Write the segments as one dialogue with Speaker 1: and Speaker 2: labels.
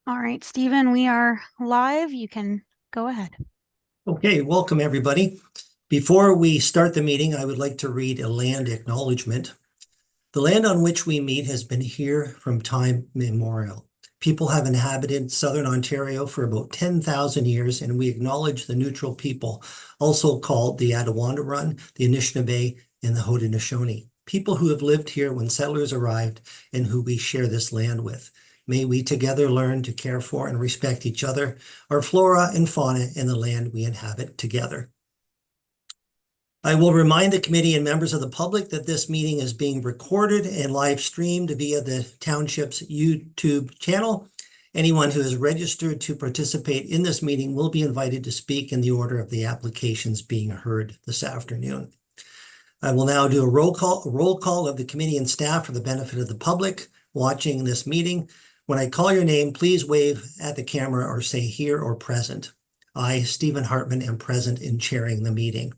Speaker 1: All right, Stephen, we are live. You can go ahead.
Speaker 2: Okay, welcome everybody. Before we start the meeting, I would like to read a land acknowledgement. The land on which we meet has been here from time immemorial. People have inhabited southern Ontario for about 10,000 years, and we acknowledge the neutral people, also called the Attawandarun, the Anishinaabe, and the Haudenosaunee, people who have lived here when settlers arrived and who we share this land with. May we together learn to care for and respect each other, our flora and fauna, and the land we inhabit together. I will remind the committee and members of the public that this meeting is being recorded and live streamed via the township's YouTube channel. Anyone who is registered to participate in this meeting will be invited to speak in the order of the applications being heard this afternoon. I will now do a roll call of the committee and staff for the benefit of the public watching this meeting. When I call your name, please wave at the camera or say here or present. I, Stephen Hartman, am present in chairing the meeting.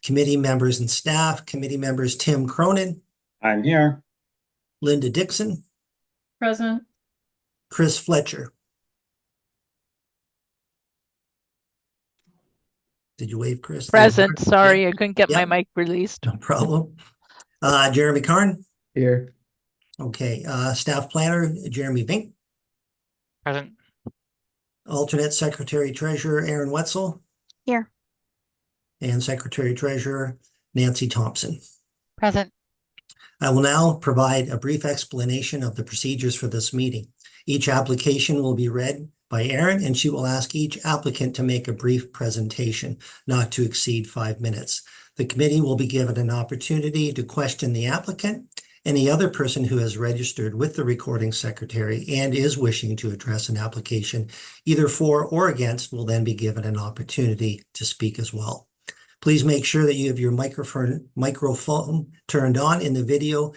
Speaker 2: Committee members and staff, committee members Tim Cronin.
Speaker 3: I'm here.
Speaker 2: Linda Dixon.
Speaker 4: Present.
Speaker 2: Chris Fletcher. Did you wave, Chris?
Speaker 5: Present. Sorry, I couldn't get my mic released.
Speaker 2: No problem. Jeremy Karn.
Speaker 6: Here.
Speaker 2: Okay. Staff planner Jeremy Vink.
Speaker 5: Present.
Speaker 2: Alternate Secretary Treasurer Aaron Wetzel.
Speaker 1: Here.
Speaker 2: And Secretary Treasurer Nancy Thompson.
Speaker 5: Present.
Speaker 2: I will now provide a brief explanation of the procedures for this meeting. Each application will be read by Aaron, and she will ask each applicant to make a brief presentation, not to exceed 5 minutes. The committee will be given an opportunity to question the applicant. Any other person who has registered with the recording secretary and is wishing to address an application, either for or against, will then be given an opportunity to speak as well. Please make sure that you have your microphone turned on in the video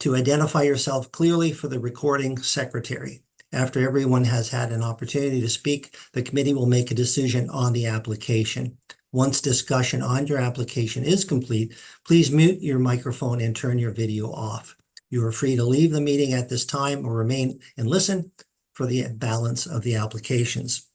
Speaker 2: to identify yourself clearly for the recording secretary. After everyone has had an opportunity to speak, the committee will make a decision on the application. Once discussion on your application is complete, please mute your microphone and turn your video off. You are free to leave the meeting at this time or remain and listen for the balance of the applications.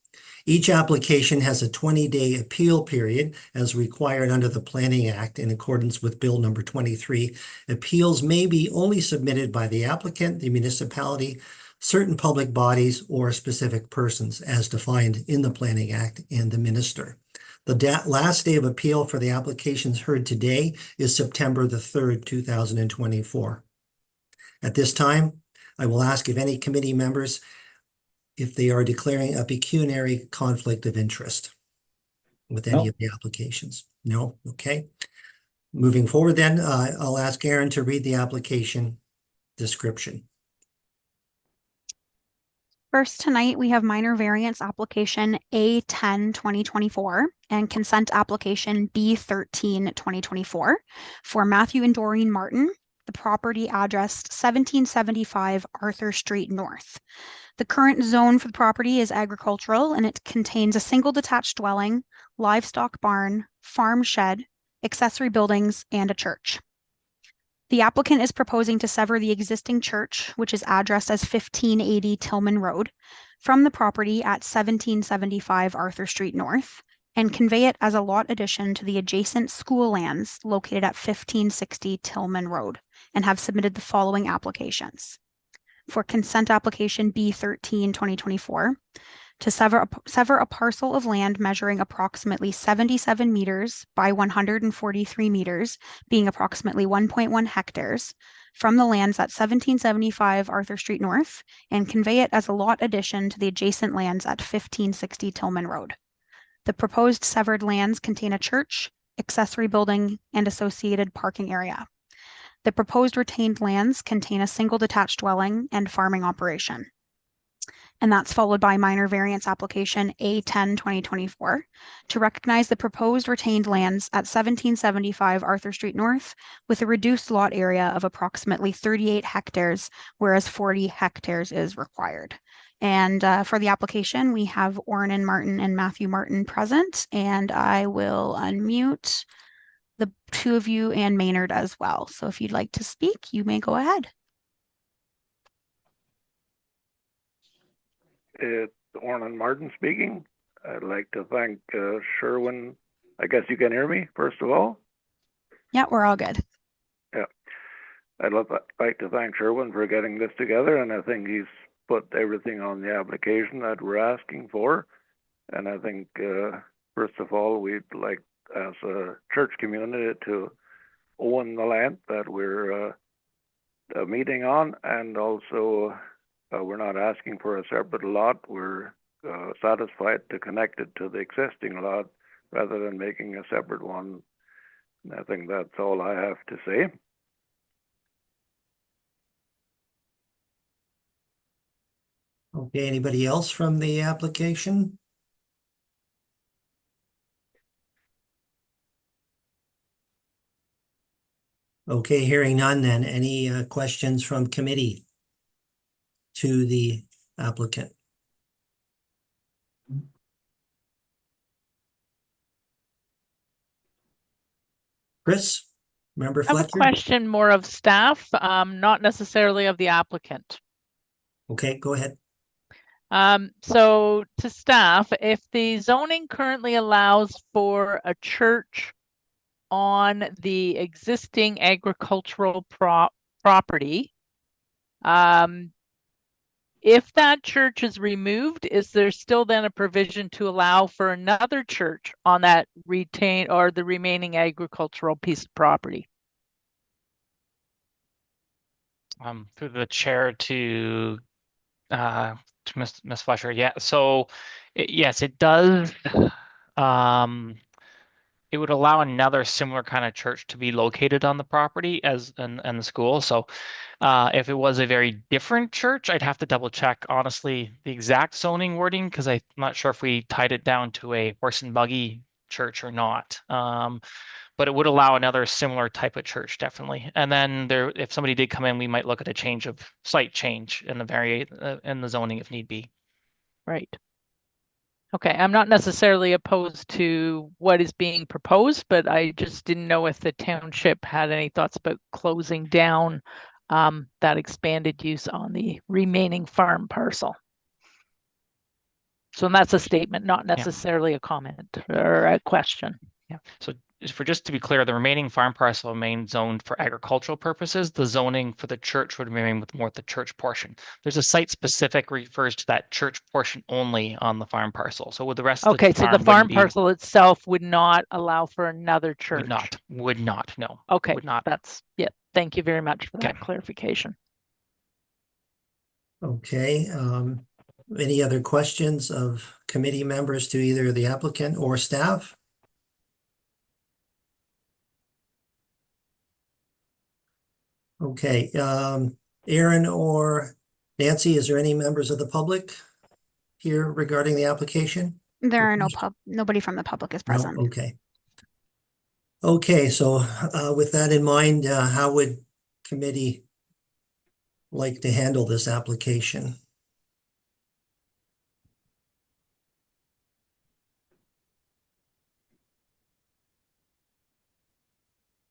Speaker 2: Each application has a 20-day appeal period as required under the Planning Act in accordance with Bill number 23. Appeals may be only submitted by the applicant, the municipality, certain public bodies, or specific persons as defined in the Planning Act and the minister. The last day of appeal for the applications heard today is September the 3rd, 2024. At this time, I will ask if any committee members if they are declaring a pecuniary conflict of interest with any of the applications. No? Okay. Moving forward then, I'll ask Aaron to read the application description.
Speaker 1: First tonight, we have minor variance application A10 2024 and consent application B13 2024 for Matthew and Doreen Martin, the property addressed 1775 Arthur Street North. The current zone for the property is agricultural, and it contains a single detached dwelling, livestock barn, farm shed, accessory buildings, and a church. The applicant is proposing to sever the existing church, which is addressed as 1580 Tillman Road, from the property at 1775 Arthur Street North, and convey it as a lot addition to the adjacent school lands located at 1560 Tillman Road, and have submitted the following applications. For consent application B13 2024, to sever a parcel of land measuring approximately 77 meters by 143 meters, being approximately 1.1 hectares, from the lands at 1775 Arthur Street North, and convey it as a lot addition to the adjacent lands at 1560 Tillman Road. The proposed severed lands contain a church, accessory building, and associated parking area. The proposed retained lands contain a single detached dwelling and farming operation. And that's followed by minor variance application A10 2024 to recognize the proposed retained lands at 1775 Arthur Street North with a reduced lot area of approximately 38 hectares, whereas 40 hectares is required. And for the application, we have Orrin Martin and Matthew Martin present, and I will unmute the two of you and Maynard as well. So if you'd like to speak, you may go ahead.
Speaker 3: It's Ornan Martin speaking. I'd like to thank Sherwin. I guess you can hear me, first of all.
Speaker 1: Yeah, we're all good.
Speaker 3: Yeah. I'd like to thank Sherwin for getting this together, and I think he's put everything on the application that we're asking for. And I think, first of all, we'd like, as a church community, to own the land that we're meeting on, and also we're not asking for a separate lot. We're satisfied to connect it to the existing lot rather than making a separate one. And I think that's all I have to say.
Speaker 2: Okay, anybody else from the application? Okay, hearing none then. Any questions from committee to the applicant? Chris, Member
Speaker 5: I have a
Speaker 2: Fletcher?
Speaker 5: question more of staff, not necessarily of the applicant.
Speaker 2: Okay, go ahead.
Speaker 5: So to staff, if the zoning currently allows for a church on the existing agricultural property, if that church is removed, is there still then a provision to allow for another church on that the remaining agricultural piece of property?
Speaker 4: Through the chair to Ms. Fletcher. Yeah, so yes, it does. It would allow another similar kind of church to be located on the property as and the school. So if it was a very different church, I'd have to double check, honestly, the exact zoning wording, because I'm not sure if we tied it down to a horse and buggy church or not. But it would allow another similar type of church, definitely. And then if somebody did come in, we might look at a slight change in the zoning if need be.
Speaker 5: Right. Okay, I'm not necessarily opposed to what is being proposed, but I just didn't know if the township had any thoughts about closing down that expanded use on the remaining farm parcel. So that's a statement, not necessarily a comment or a question.
Speaker 4: Yeah. So just to be clear, the remaining farm parcel remains zoned for agricultural purposes. The zoning for the church would remain with more the church portion. There's a site specific refers to that church portion only on the farm parcel. So with the rest of the
Speaker 5: so the farm parcel itself would not allow for another church.
Speaker 4: Would not, no.
Speaker 5: Okay,
Speaker 4: would not.
Speaker 5: That's thank you very much for that clarification.
Speaker 2: Okay, any other questions of committee members to either the applicant or staff? Okay, Aaron or Nancy, is there any members of the public here regarding the application?
Speaker 1: There are nobody from the public is present.
Speaker 2: No? Okay. Okay, so with that in mind, how would committee like to handle this application?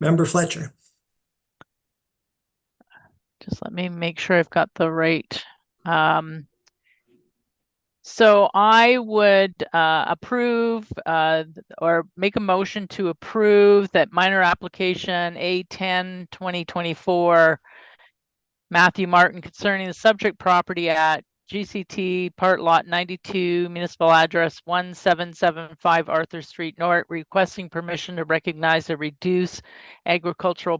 Speaker 2: Member Fletcher.
Speaker 5: Just let me make sure I've got the right. So I would approve or make a motion to approve that minor application A10-2024 Matthew Martin concerning the subject property at GCT Part Lot 92, municipal address 1775 Arthur Street North, requesting permission to recognize a reduced agricultural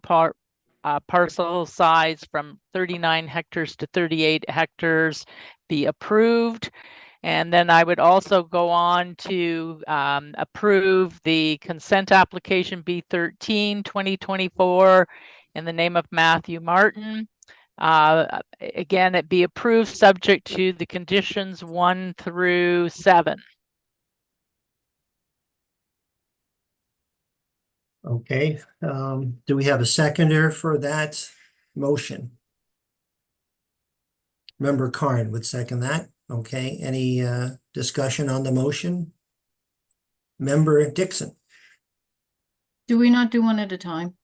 Speaker 5: parcel size from 39 hectares to 38 hectares be approved. And then I would also go on to approve the consent application B13-2024 in the name of Matthew Martin. Again, it be approved subject to the conditions 1 through 7.
Speaker 2: Okay, do we have a seconder for that motion? Member Karn would second that. Okay, any discussion on the motion? Member Dixon.
Speaker 6: Do we not do one at a time?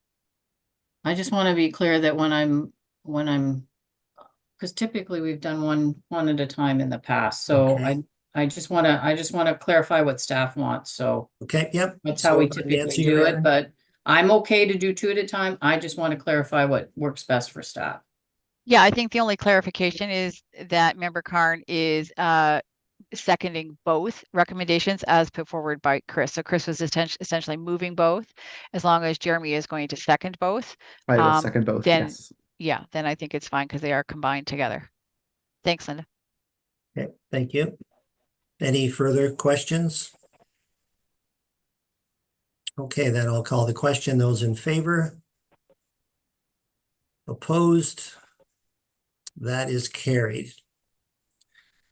Speaker 6: I just want to be clear that when I'm because typically we've done one at a time in the past, so
Speaker 2: Okay.
Speaker 6: I just wanna clarify what staff wants, so
Speaker 2: Okay, yep.
Speaker 6: that's how
Speaker 2: So
Speaker 6: we
Speaker 2: if I answer
Speaker 6: typically
Speaker 2: you,
Speaker 6: do it,
Speaker 2: Aaron?
Speaker 6: but I'm okay to do two at a time. I just want to clarify what works best for staff.
Speaker 5: Yeah, I think the only clarification is that Member Carn is seconding both recommendations as put forward by Chris. So Chris was essentially moving both. As long as Jeremy is going to second both,
Speaker 7: I will second both,
Speaker 5: then
Speaker 7: yes.
Speaker 5: yeah, then I think it's fine because they are combined together. Thanks, Linda.
Speaker 2: Okay, thank you. Any further questions? Okay, then I'll call the question. Those in favor? Opposed? That is carried.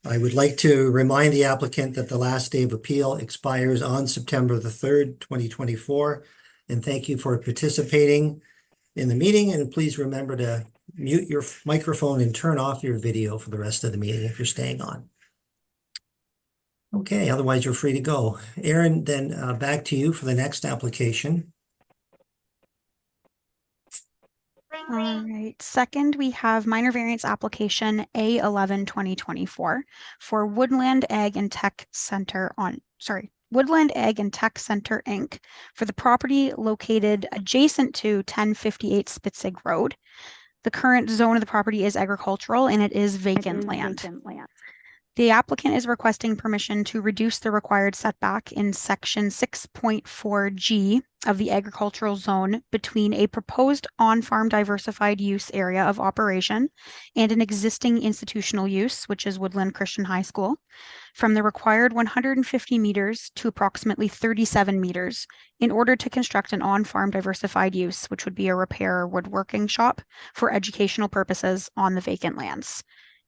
Speaker 2: I would like to remind the applicant that the last day of appeal expires on September the 3rd, 2024. And thank you for participating in the meeting. And please remember to mute your microphone and turn off your video for the rest of the meeting if you're staying on. Okay, otherwise you're free to go. Aaron, then back to you for the next application.
Speaker 1: All right. Second, we have minor variance application A11 2024 for Woodland Ag and Tech Center Woodland Ag and Tech Center Inc. for the property located adjacent to 1058 Spitzig Road. The current zone of the property is agricultural and it is vacant land. The applicant is requesting permission to reduce the required setback in section 6.4G of the agricultural zone between a proposed on-farm diversified use area of operation and an existing institutional use, which is Woodland Christian High School, from the required 150 meters to approximately 37 meters in order to construct an on-farm diversified use, which would be a repair or woodworking shop for educational purposes on the vacant lands.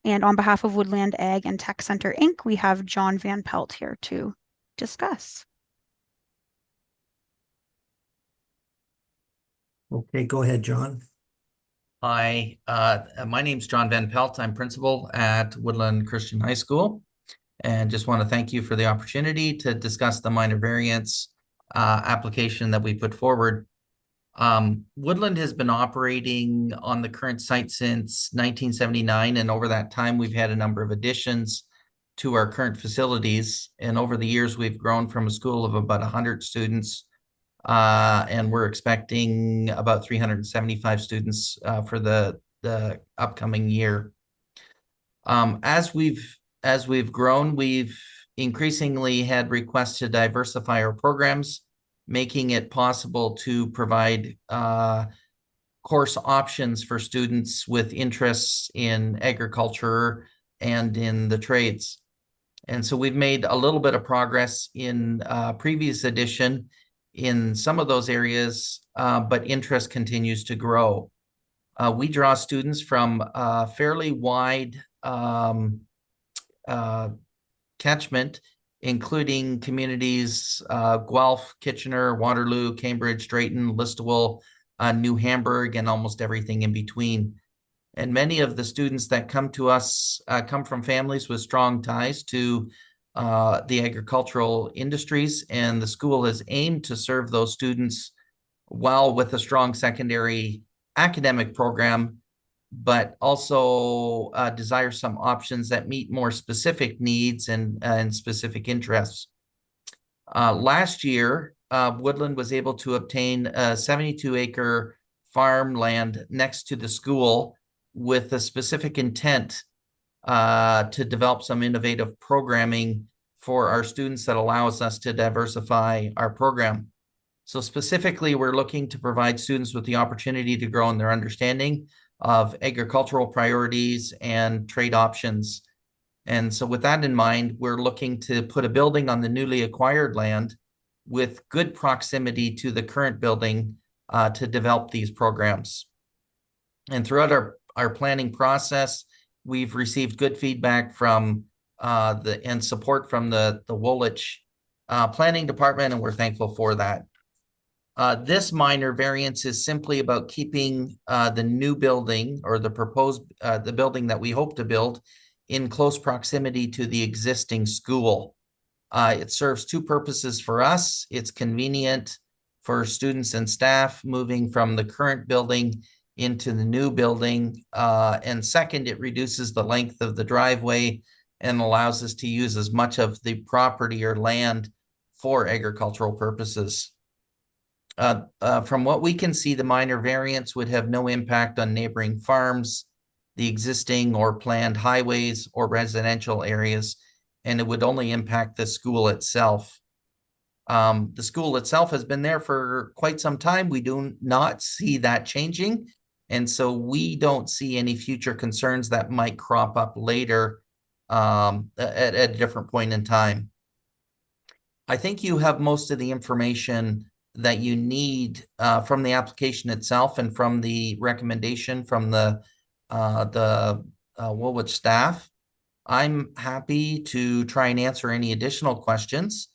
Speaker 1: And on behalf of Woodland Ag and Tech Center Inc., we have John Van Pelt here to discuss.
Speaker 2: Okay, go ahead, John.
Speaker 8: Hi, my name's John Van Pelt. I'm principal at Woodland Christian High School, and just want to thank you for the opportunity to discuss the minor variance application that we put forward. Woodland has been operating on the current site since 1979, and over that time, we've had a number of additions to our current facilities. And over the years, we've grown from a school of about 100 students, and we're expecting about 375 students for the upcoming year. As we've grown, we've increasingly had requests to diversify our programs, making it possible to provide course options for students with interests in agriculture and in the trades. And so we've made a little bit of progress in previous edition in some of those areas, but interest continues to grow. We draw students from a fairly wide catchment, including communities Guelph, Kitchener, Waterloo, Cambridge, Drayton, Listowel, New Hamburg, and almost everything in between. And many of the students that come to us come from families with strong ties to the agricultural industries, and the school has aimed to serve those students well with a strong secondary academic program, but also desire some options that meet more specific needs and specific interests. Last year, Woodland was able to obtain a 72-acre farmland next to the school with a specific intent to develop some innovative programming for our students that allows us to diversify our program. So specifically, we're looking to provide students with the opportunity to grow in their understanding of agricultural priorities and trade options. And so with that in mind, we're looking to put a building on the newly acquired land with good proximity to the current building to develop these programs. And throughout our planning process, we've received good feedback from and support from the Woolwich planning department, and we're thankful for that. This minor variance is simply about keeping the new building, or the proposed the building that we hope to build, in close proximity to the existing school. It serves two purposes for us. It's convenient for students and staff moving from the current building into the new building. And second, it reduces the length of the driveway and allows us to use as much of the property or land for agricultural purposes. From what we can see, the minor variance would have no impact on neighboring farms, the existing or planned highways or residential areas, and it would only impact the school itself. The school itself has been there for quite some time. We do not see that changing. And so we don't see any future concerns that might crop up later at a different point in time. I think you have most of the information that you need from the application itself and from the recommendation from the Woolwich staff. I'm happy to try and answer any additional questions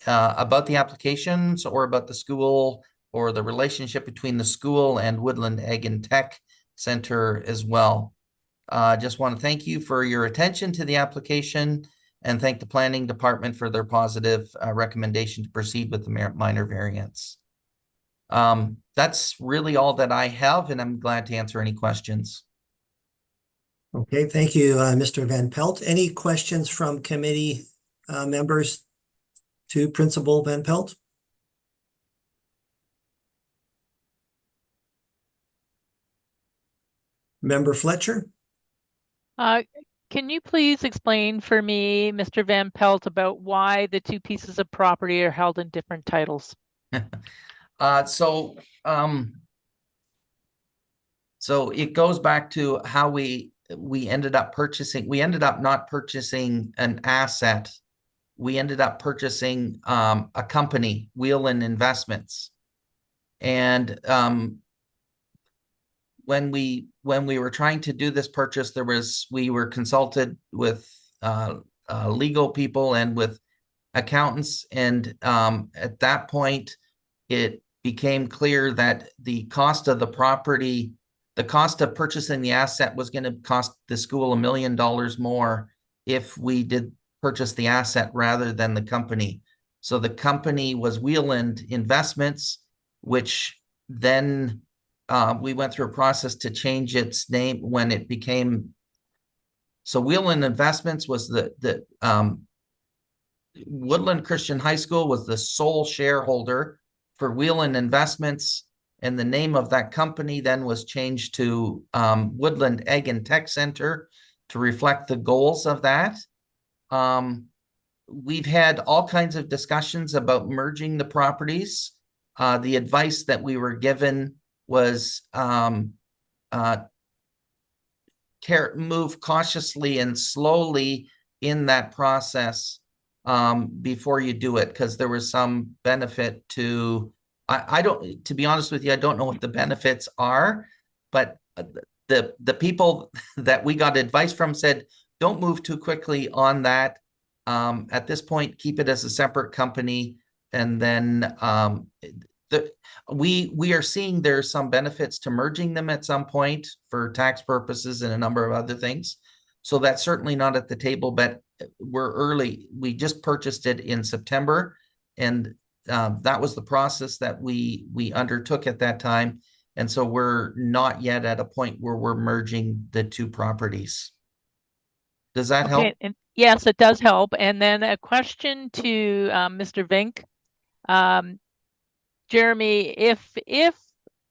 Speaker 8: about the applications or about the school or the relationship between the school and Woodland Ag and Tech Center as well. Just want to thank you for your attention to the application and thank the planning department for their positive recommendation to proceed with the minor variance. That's really all that I have, and I'm glad to answer any questions.
Speaker 2: Okay, thank you, Mr. Van Pelt. Any questions from committee members to Principal Van Pelt? Member Fletcher?
Speaker 5: Can you please explain for me, Mr. Van Pelt, about why the two pieces of property are held in different titles?
Speaker 8: So it goes back to how we ended up purchasing. We ended up not purchasing an asset. We ended up purchasing a company, Whelan Investments. And when we were trying to do this purchase, we were consulted with legal people and with accountants. And at that point, it became clear that the cost of the property, the cost of purchasing the asset was going to cost the school $1 million more if we did purchase the asset rather than the company. So the company was Whelan Investments, which then we went through a process to change its name when it became. So Whelan Investments was the Woodland Christian High School was the sole shareholder for Whelan Investments, and the name of that company then was changed to Woodland Ag and Tech Center to reflect the goals of that. We've had all kinds of discussions about merging the properties. The advice that we were given was move cautiously and slowly in that process before you do it, because there was some benefit to, I don't, to be honest with you, I don't know what the benefits are, but the people that we got advice from said, don't move too quickly on that. At this point, keep it as a separate company. And then we are seeing there's some benefits to merging them at some point for tax purposes and a number of other things. So that's certainly not at the table, but we're early. We just purchased it in September, and that was the process that we undertook at that time. And so we're not yet at a point where we're merging the two properties. Does that help?
Speaker 5: And yes, it does help. And then a question to Mr. Vink. Jeremy, if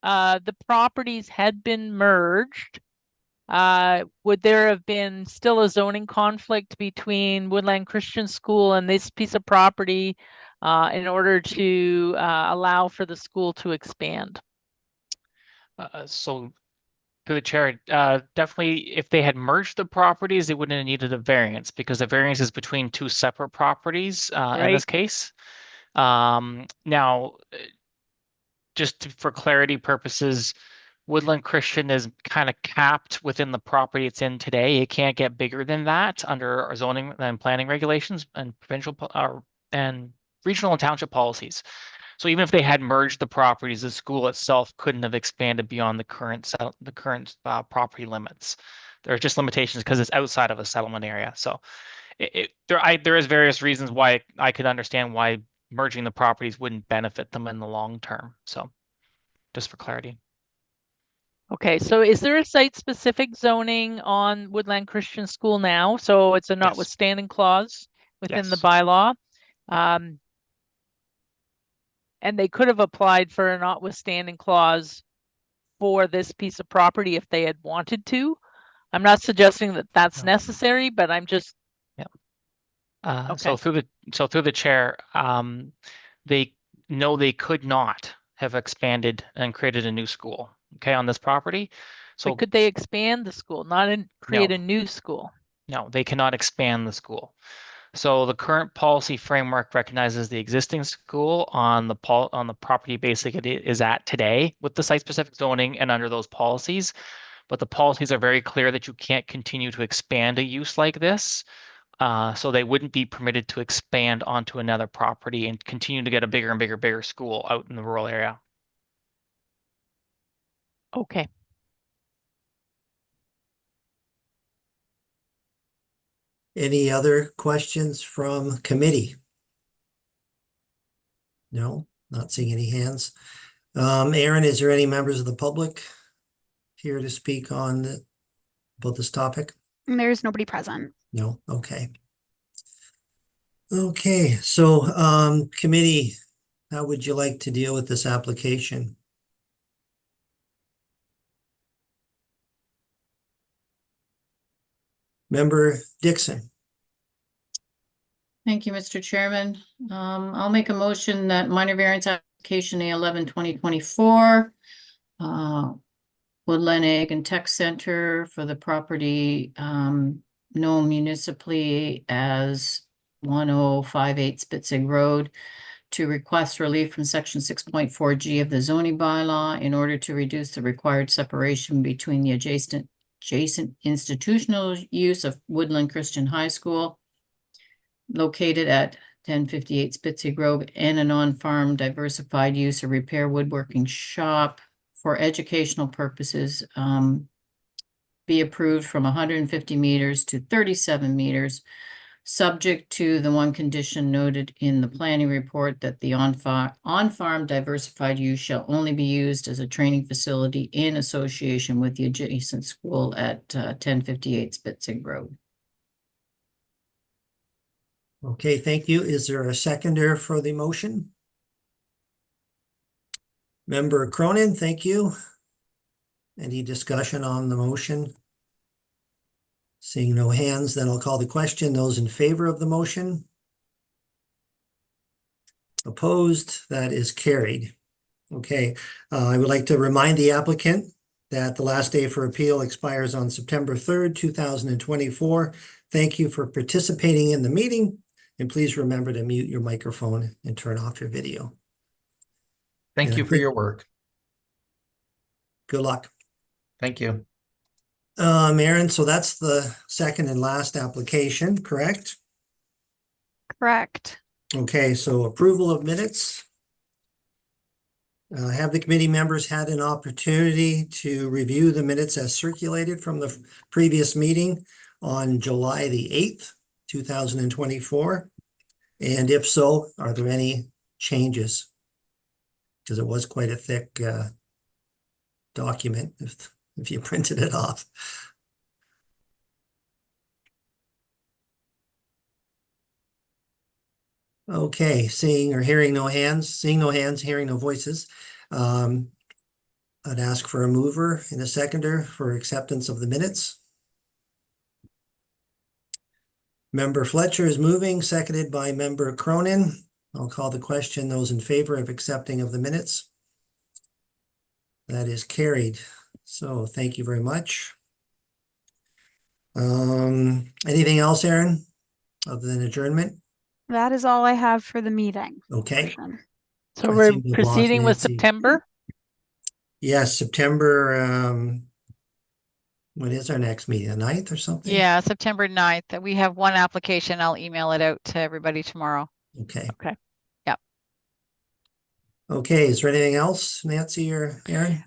Speaker 5: the properties had been merged, would there have been still a zoning conflict between Woodland Christian School and this piece of property in order to allow for the school to expand?
Speaker 4: So to the chair, definitely if they had merged the properties, they wouldn't have needed a variance because the variance is between two separate properties in this case. Now, just for clarity purposes, Woodland Christian is kind of capped within the property it's in today. It can't get bigger than that under our zoning and planning regulations and provincial and regional and township policies. So even if they had merged the properties, the school itself couldn't have expanded beyond the current property limits. There are just limitations because it's outside of a settlement area. So there is various reasons why I could understand why merging the properties wouldn't benefit them in the long term. So just for clarity.
Speaker 5: Okay, so is there a site-specific zoning on Woodland Christian School now? So it's a notwithstanding clause within the
Speaker 4: Yes.
Speaker 5: bylaw. And they could have applied for a notwithstanding clause for this piece of property if they had wanted to. I'm not suggesting that that's
Speaker 4: No.
Speaker 5: necessary, but I'm just,
Speaker 4: So through the chair, they could not have expanded and created a new school, okay, on this property. So
Speaker 5: but could they expand the school, not create a new school?
Speaker 4: no, they cannot expand the school. So the current policy framework recognizes the existing school on the property basically it is at today with the site-specific zoning and under those policies. But the policies are very clear that you can't continue to expand a use like this. So they wouldn't be permitted to expand onto another property and continue to get a bigger and bigger school out in the rural area.
Speaker 5: Okay.
Speaker 2: Any other questions from committee? No, not seeing any hands. Aaron, is there any members of the public here to speak on about this topic?
Speaker 1: There's nobody present.
Speaker 2: No, okay. Okay, so committee, how would you like to deal with this application? Member Dixon.
Speaker 6: Thank you, Mr. Chairman. I'll make a motion that minor variance application A11-2024, Woodland Ag and Tech Center for the property known municipally as 1058 Spitzig Road, to request relief from section 6.4G of the zoning bylaw in order to reduce the required separation between the adjacent institutional use of Woodland Christian High School located at 1058 Spitzig Road and a non-farm diversified use of repair woodworking shop for educational purposes be approved from 150 meters to 37 meters, subject to the one condition noted in the planning report that the on-farm diversified use shall only be used as a training facility in association with the adjacent school at 1058 Spitzig Road.
Speaker 2: Okay, thank you. Is there a seconder for the motion? Member Cronin, thank you. Any discussion on the motion? Seeing no hands, then I'll call the question. Those in favor of the motion? Opposed? That is carried. Okay, I would like to remind the applicant that the last day for appeal expires on September 3rd, 2024. Thank you for participating in the meeting, and please remember to mute your microphone and turn off your video.
Speaker 8: Thank you for your work.
Speaker 2: Good luck.
Speaker 8: Thank you.
Speaker 2: Aaron, so that's the second and last application, correct?
Speaker 1: Correct.
Speaker 2: Okay, so approval of minutes. Have the committee members had an opportunity to review the minutes as circulated from the previous meeting on July the 8th, 2024? And if so, are there any changes? Because it was quite a thick document if you printed it off. Okay, seeing or hearing no hands, hearing no voices. I'd ask for a mover and a seconder for acceptance of the minutes. Member Fletcher is moving, seconded by Member Cronin. I'll call the question. Those in favor of accepting of the minutes? That is carried. So thank you very much. Anything else, Aaron, other than adjournment?
Speaker 1: That is all I have for the meeting.
Speaker 2: Okay.
Speaker 5: So
Speaker 2: I
Speaker 5: we're
Speaker 2: think we've lost
Speaker 5: proceeding with
Speaker 2: Nancy.
Speaker 5: September.
Speaker 2: Yes, September, when is our next meeting, the 9th or something?
Speaker 7: Yeah, September 9th. We have one application. I'll email it out to everybody tomorrow.
Speaker 2: Okay.
Speaker 5: Okay.
Speaker 7: Yep.
Speaker 2: Okay, is there anything else, Nancy or Aaron?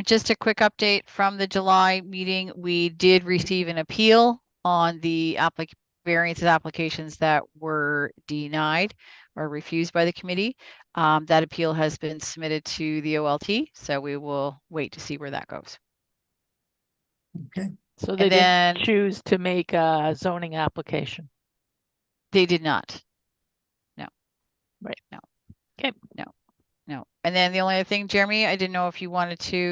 Speaker 7: Just a quick update from the July meeting. We did receive an appeal on the variance applications that were denied or refused by the committee. That appeal has been submitted to the OLT, so we will wait to see where that goes.
Speaker 2: Okay.
Speaker 5: So they
Speaker 7: then-
Speaker 5: didn't choose to make a zoning application.
Speaker 7: They did not. No.
Speaker 5: Right.
Speaker 7: No.
Speaker 5: Okay.
Speaker 7: No. No. And then the only other thing, Jeremy, I didn't know if you wanted to